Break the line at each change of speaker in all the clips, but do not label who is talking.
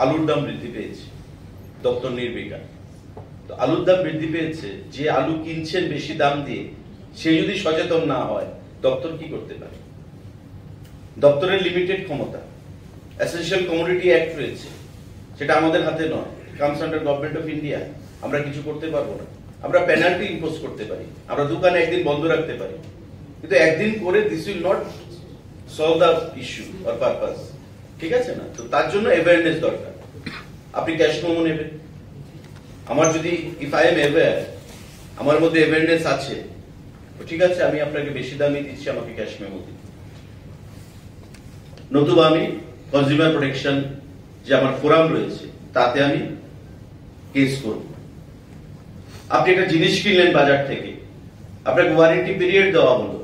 আলুর দাম বৃদ্ধি পেয়েছে, দপ্তর নির্বিকার। তো আলুর দাম বৃদ্ধি পেয়েছে, যে আলু কিনছেন বেশি দাম দিয়ে, সে যদি সচেতন না হয়, দপ্তর কি করতে পারে? দপ্তরের লিমিটেড ক্ষমতা, এসেনশিয়াল কমোডিটি অ্যাক্ট রয়েছে, সেটা আমাদের হাতে নয়, comes under government of India. আমরা কিছু করতে পারবো না। আমরা পেনাল্টি ইম্পোজ করতে পারি, আমরা দোকানে একদিন বন্ধ রাখতে পারি, কিন্তু একদিন করে this will not solve the issue or purpose. ঠিক আছে না? তো তার জন্য অ্যাওয়ারনেস দরকার। আপনি ক্যাশ মেমো নেবেন, আমার যদি ইফ আই এম অ্যাওয়্যার, আমার মধ্যে অ্যাওয়ারনেস আছে, ঠিক আছে আমি আপনাকে বেশি দামই দিচ্ছি, আমাকে ক্যাশ মেমো দিন। নতুবা আমি কনজিউমার প্রোটেকশন যে আমার ফোরাম রয়েছে তাতে আমি কেস করব। আপনি একটা জিনিস কিনলেন বাজার থেকে, আপনাকে ওয়ারেন্টি পিরিয়ড দেওয়া হলো,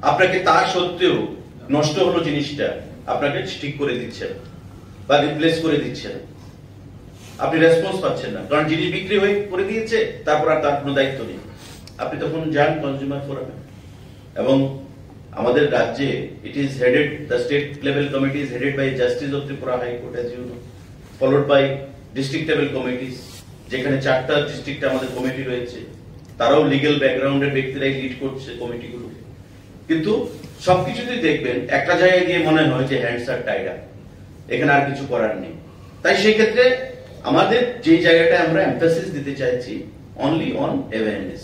আপনাকে তা সত্ত্বেও নষ্ট হলো জিনিসটা, আপনাকে ঠিক করে দিচ্ছেন বা রিপ্লেস করে দিচ্ছেন, আপনি রেসপন্স পাচ্ছেন না, কারণ জিনিস বিক্রি হয়ে করে দিয়েছে, তারপর আর তার কোনো দায়িত্ব নেই। আপনি তখন যান কনজিউমার ফোরামে, এবং আমাদের রাজ্যে it is headed, the state level committee is headed by justice of Tripura high court as you know, followed by district level committees, যেখানে 4টা ডিস্ট্রিক্টে আমাদের কমিটি রয়েছে, তারাও লিগ্যাল ব্যাকগ্রাউন্ডের ব্যক্তিরাই লিড করছে কমিটিগুলোকে। কিন্তু সবকিছুতেই দেখবেন একটা জায়গায় গিয়ে মনে হয় যে হ্যান্ডস আর টাইড আপ, এখানে আর কিছু করার নেই। তাই সেই ক্ষেত্রে আমাদের যে জায়গাটা আমরা এমফাসিস দিতে চাইছি, অনলি অন অ্যাওয়ারনেস।